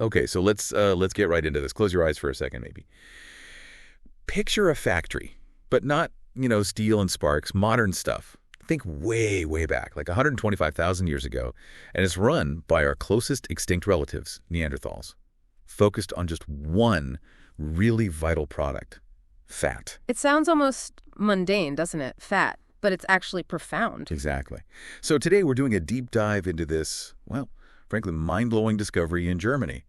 Okay, so let's get right into this. Close your eyes for a second, maybe. Picture a factory, but not, steel and sparks, modern stuff. Think way, way back, like 125,000 years ago, and it's run by our closest extinct relatives, Neanderthals, focused on just one really vital product, fat. It sounds almost mundane, doesn't it? Fat. But it's actually profound. Exactly. So today we're doing a deep dive into this, well, frankly, mind-blowing discovery in Germany.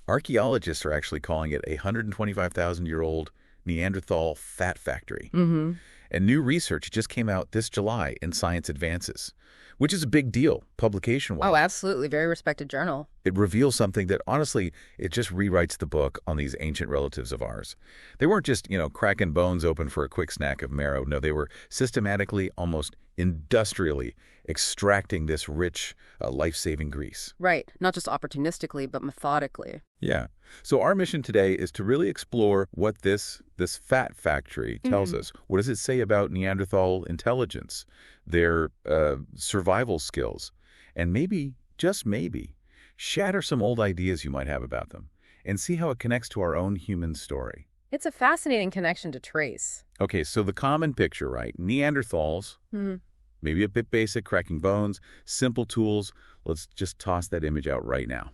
Archaeologists are actually calling it a 125,000-year-old Neanderthal fat factory. Mm-hmm. And new research just came out this July in Science Advances, which is a big deal, publication-wise. Oh, absolutely. Very respected journal. It reveals something that, honestly, it just rewrites the book on these ancient relatives of ours. They weren't just, cracking bones open for a quick snack of marrow. No, they were systematically, almost industrially, extracting this rich, life-saving grease. Right. Not just opportunistically, but methodically. Yeah. So our mission today is to really explore what this fat factory tells us. What does it say about Neanderthal intelligence, their survival skills, and maybe, just maybe, shatter some old ideas you might have about them and see how it connects to our own human story. It's a fascinating connection to trace. Okay, so the common picture, right? Neanderthals, maybe a bit basic, cracking bones, simple tools. Let's just toss that image out right now.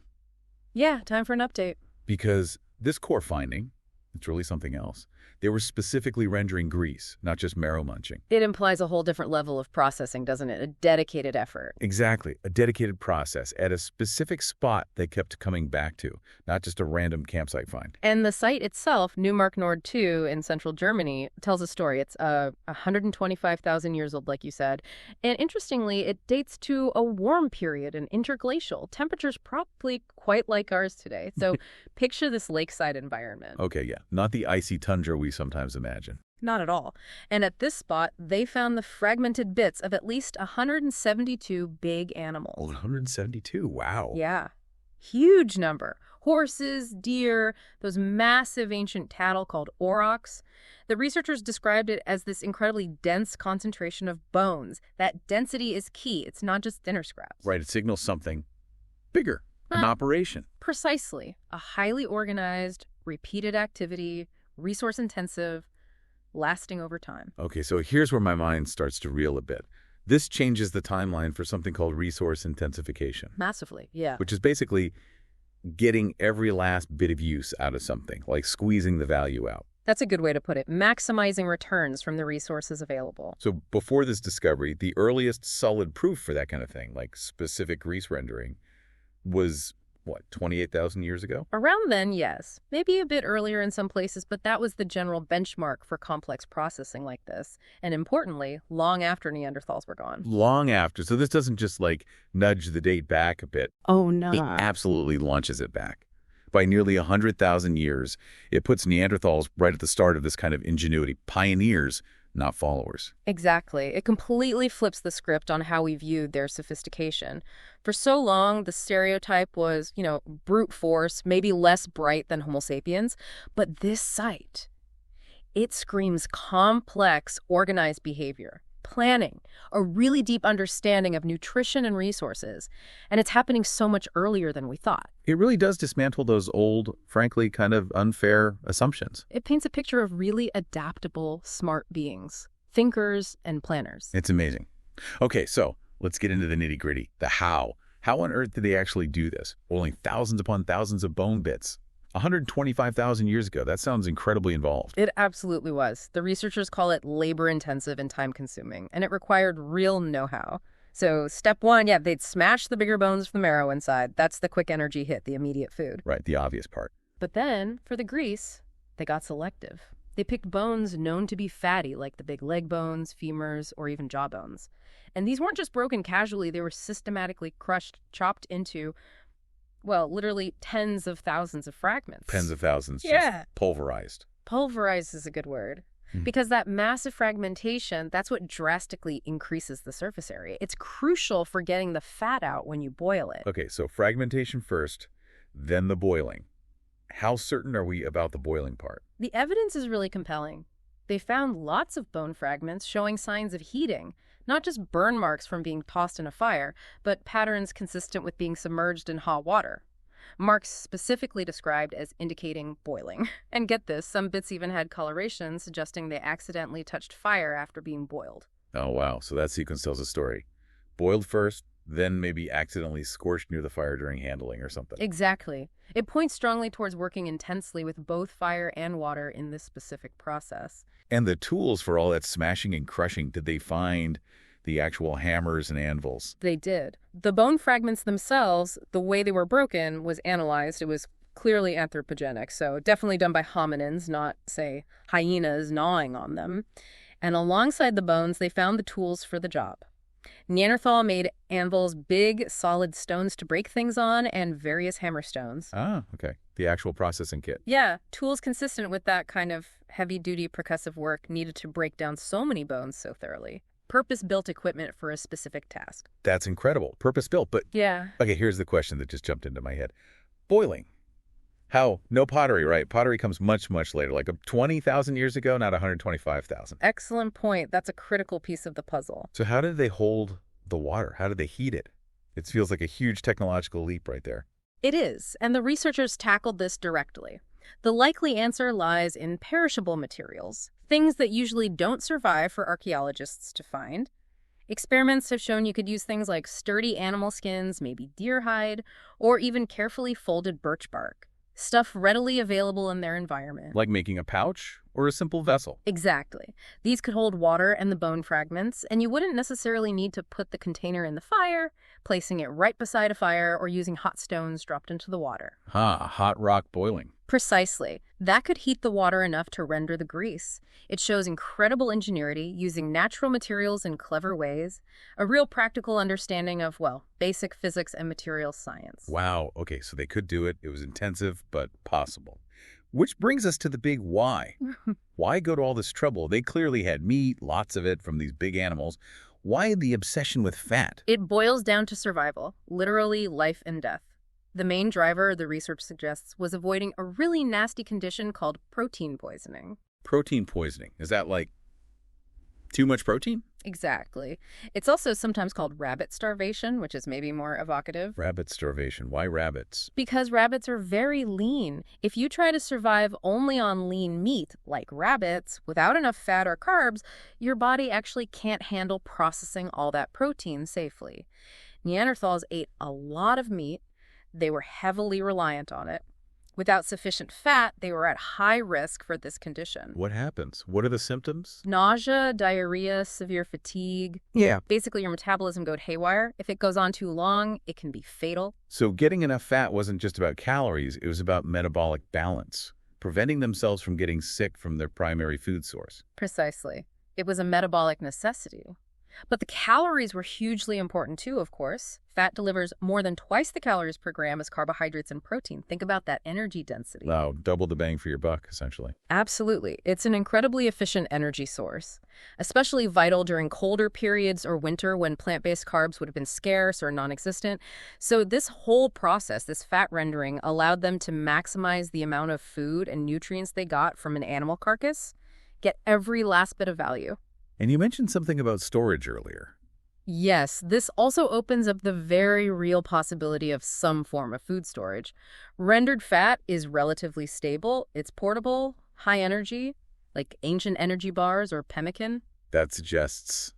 Yeah, time for an update. Because this core finding, it's really something else. They were specifically rendering grease, not just marrow munching. It implies a whole different level of processing, doesn't it? A dedicated effort. Exactly. A dedicated process at a specific spot they kept coming back to, not just a random campsite find. And the site itself, Neumark-Nord 2 in central Germany, tells a story. It's 125,000 years old, like you said. And interestingly, it dates to a warm period, an interglacial. Temperatures probably quite like ours today. So picture this lakeside environment. Okay, yeah. Not the icy tundra we sometimes imagine. Not at all. And at this spot, they found the fragmented bits of at least 172 big animals. 172? Wow. Yeah. Huge number. Horses, deer, those massive ancient cattle called aurochs. The researchers described it as this incredibly dense concentration of bones. That density is key. It's not just dinner scraps. Right. It signals something bigger, an operation. Precisely. A highly organized, repeated activity, resource-intensive, lasting over time. Okay, so here's where my mind starts to reel a bit. This changes the timeline for something called resource intensification. Massively, yeah. Which is basically getting every last bit of use out of something, like squeezing the value out. That's a good way to put it. Maximizing returns from the resources available. So before this discovery, the earliest solid proof for that kind of thing, like specific grease rendering, was 28,000 years ago? Around then, yes. Maybe a bit earlier in some places, but that was the general benchmark for complex processing like this. And importantly, long after Neanderthals were gone. Long after. So this doesn't just nudge the date back a bit. Oh, no. It absolutely launches it back. By nearly 100,000 years, it puts Neanderthals right at the start of this kind of ingenuity. Pioneers, not followers. Exactly. It completely flips the script on how we viewed their sophistication. For so long, the stereotype was, brute force, maybe less bright than Homo sapiens. But this site, it screams complex, organized behavior, planning, a really deep understanding of nutrition and resources. And it's happening so much earlier than we thought. It really does dismantle those old, frankly, kind of unfair assumptions. It paints a picture of really adaptable, smart beings, thinkers and planners. It's amazing. Okay, so let's get into the nitty-gritty, the how. How on earth did they actually do this? Rolling thousands upon thousands of bone bits. 125,000 years ago. That sounds incredibly involved. It absolutely was. The researchers call it labor-intensive and time-consuming, and it required real know-how. So step one, they'd smash the bigger bones from the marrow inside. That's the quick energy hit, the immediate food. Right, the obvious part. But then, for the grease, they got selective. They picked bones known to be fatty, like the big leg bones, femurs, or even jaw bones. And these weren't just broken casually. They were systematically crushed, chopped into, literally tens of thousands of fragments. Tens of thousands, just pulverized. Pulverized is a good word. Because that massive fragmentation, that's what drastically increases the surface area. It's crucial for getting the fat out when you boil it. Okay, so fragmentation first, then the boiling. How certain are we about the boiling part? The evidence is really compelling. They found lots of bone fragments showing signs of heating, not just burn marks from being tossed in a fire, but patterns consistent with being submerged in hot water. marks specifically described as indicating boiling. And get this, some bits even had coloration suggesting they accidentally touched fire after being boiled. Oh, wow. So that sequence tells a story. Boiled first, then maybe accidentally scorched near the fire during handling or something. Exactly. It points strongly towards working intensely with both fire and water in this specific process. And the tools for all that smashing and crushing, did they find the actual hammers and anvils? They did. The bone fragments themselves, the way they were broken, was analyzed. It was clearly anthropogenic, so definitely done by hominins, not, say, hyenas gnawing on them. And alongside the bones, they found the tools for the job. Neanderthal made anvils, big, solid stones to break things on, and various hammerstones. Ah, okay. The actual processing kit. Yeah, tools consistent with that kind of heavy-duty percussive work needed to break down so many bones so thoroughly. Purpose-built equipment for a specific task. That's incredible. Purpose-built, but... Yeah. Okay, here's the question that just jumped into my head. Boiling. How? No pottery, right? Pottery comes much, much later, like 20,000 years ago, not 125,000. Excellent point. That's a critical piece of the puzzle. So how did they hold the water? How did they heat it? It feels like a huge technological leap right there. It is, and the researchers tackled this directly. The likely answer lies in perishable materials, things that usually don't survive for archaeologists to find. Experiments have shown you could use things like sturdy animal skins, maybe deer hide, or even carefully folded birch bark. Stuff readily available in their environment. Like making a pouch or a simple vessel. Exactly. These could hold water and the bone fragments, and you wouldn't necessarily need to put the container in the fire, placing it right beside a fire, or using hot stones dropped into the water. Hot rock boiling. Precisely. That could heat the water enough to render the grease. It shows incredible ingenuity, using natural materials in clever ways, a real practical understanding of, well, basic physics and materials science. Wow. Okay, so they could do it. It was intensive, but possible. Which brings us to the big why. Why go to all this trouble? They clearly had meat, lots of it from these big animals. Why the obsession with fat? It boils down to survival, literally life and death. The main driver, the research suggests, was avoiding a really nasty condition called protein poisoning. Protein poisoning. Is that like too much protein? Exactly. It's also sometimes called rabbit starvation, which is maybe more evocative. Rabbit starvation. Why rabbits? Because rabbits are very lean. If you try to survive only on lean meat, like rabbits, without enough fat or carbs, your body actually can't handle processing all that protein safely. Neanderthals ate a lot of meat. They were heavily reliant on it. Without sufficient fat, they were at high risk for this condition. What happens? What are the symptoms? Nausea, diarrhea, severe fatigue. Yeah. Basically, your metabolism goes haywire. If it goes on too long, it can be fatal. So getting enough fat wasn't just about calories, it was about metabolic balance, preventing themselves from getting sick from their primary food source. Precisely. It was a metabolic necessity. But the calories were hugely important too, of course. Fat delivers more than twice the calories per gram as carbohydrates and protein. Think about that energy density. Wow, double the bang for your buck, essentially. Absolutely. It's an incredibly efficient energy source, especially vital during colder periods or winter when plant-based carbs would have been scarce or non-existent. So this whole process, this fat rendering, allowed them to maximize the amount of food and nutrients they got from an animal carcass, get every last bit of value. And you mentioned something about storage earlier. Yes, this also opens up the very real possibility of some form of food storage. Rendered fat is relatively stable, it's portable, high energy, like ancient energy bars or pemmican. That suggests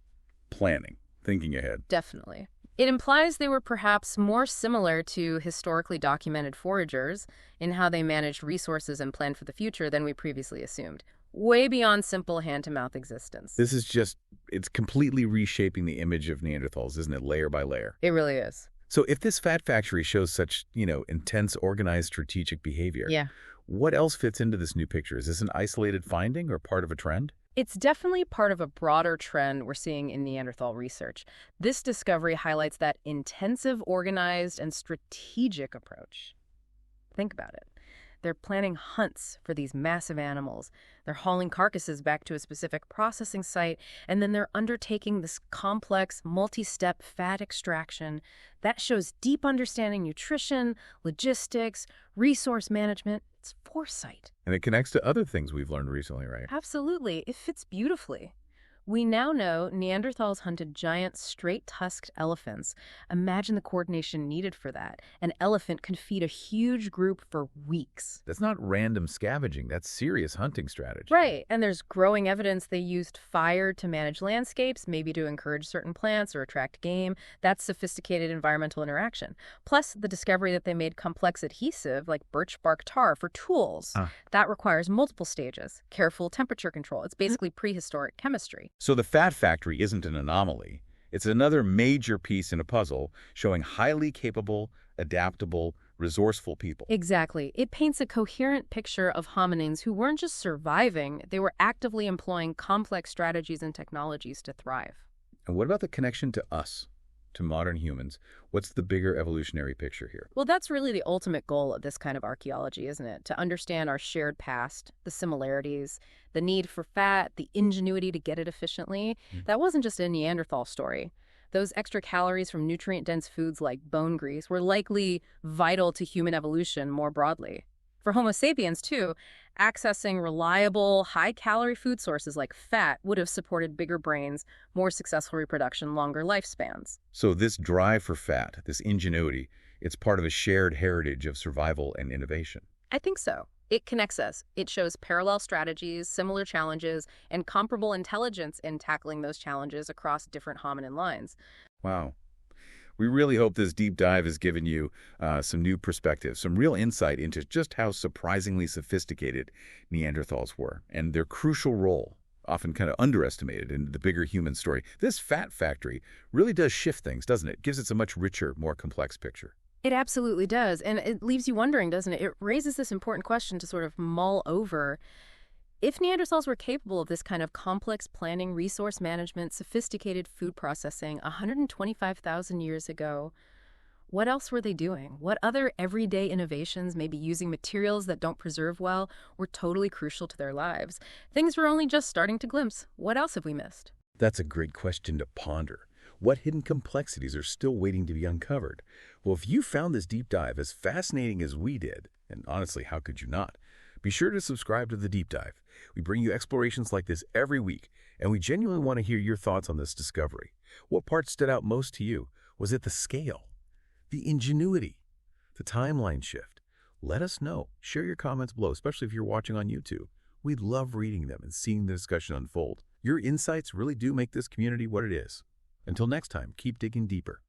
planning, thinking ahead. Definitely. It implies they were perhaps more similar to historically documented foragers in how they managed resources and planned for the future than we previously assumed. Way beyond simple hand-to-mouth existence. This is just, it's completely reshaping the image of Neanderthals, isn't it? Layer by layer. It really is. So if this fat factory shows such, intense, organized, strategic behavior, Yeah. What else fits into this new picture? Is this an isolated finding or part of a trend? It's definitely part of a broader trend we're seeing in Neanderthal research. This discovery highlights that intensive, organized, and strategic approach. Think about it. They're planning hunts for these massive animals. They're hauling carcasses back to a specific processing site, and then they're undertaking this complex, multi-step fat extraction. That shows deep understanding nutrition, logistics, resource management. It's foresight. And it connects to other things we've learned recently, right? Absolutely. It fits beautifully. We now know Neanderthals hunted giant, straight-tusked elephants. Imagine the coordination needed for that. An elephant can feed a huge group for weeks. That's not random scavenging. That's serious hunting strategy. Right, and there's growing evidence they used fire to manage landscapes, maybe to encourage certain plants or attract game. That's sophisticated environmental interaction. Plus, the discovery that they made complex adhesive, like birch bark tar, for tools. That requires multiple stages, careful temperature control. It's basically prehistoric chemistry. So the fat factory isn't an anomaly. It's another major piece in a puzzle showing highly capable, adaptable, resourceful people. Exactly. It paints a coherent picture of hominins who weren't just surviving, they were actively employing complex strategies and technologies to thrive. And what about the connection to us, to modern humans? What's the bigger evolutionary picture here? Well, that's really the ultimate goal of this kind of archaeology, isn't it? To understand our shared past, the similarities, the need for fat, the ingenuity to get it efficiently. That wasn't just a Neanderthal story. Those extra calories from nutrient-dense foods like bone grease were likely vital to human evolution more broadly. For Homo sapiens, too, accessing reliable, high-calorie food sources like fat would have supported bigger brains, more successful reproduction, longer lifespans. So this drive for fat, this ingenuity, it's part of a shared heritage of survival and innovation. I think so. It connects us. It shows parallel strategies, similar challenges, and comparable intelligence in tackling those challenges across different hominin lines. Wow. We really hope this deep dive has given you some new perspective, some real insight into just how surprisingly sophisticated Neanderthals were and their crucial role, often kind of underestimated in the bigger human story. This fat factory really does shift things, doesn't it? It gives us a much richer, more complex picture. It absolutely does. And it leaves you wondering, doesn't it? It raises this important question to sort of mull over. If Neanderthals were capable of this kind of complex planning, resource management, sophisticated food processing 125,000 years ago, what else were they doing? What other everyday innovations, maybe using materials that don't preserve well, were totally crucial to their lives? Things we're only just starting to glimpse. What else have we missed? That's a great question to ponder. What hidden complexities are still waiting to be uncovered? Well, if you found this deep dive as fascinating as we did, and honestly, how could you not? Be sure to subscribe to The Deep Dive. We bring you explorations like this every week, and we genuinely want to hear your thoughts on this discovery. What part stood out most to you? Was it the scale, the ingenuity, the timeline shift? Let us know. Share your comments below, especially if you're watching on YouTube. We'd love reading them and seeing the discussion unfold. Your insights really do make this community what it is. Until next time, keep digging deeper.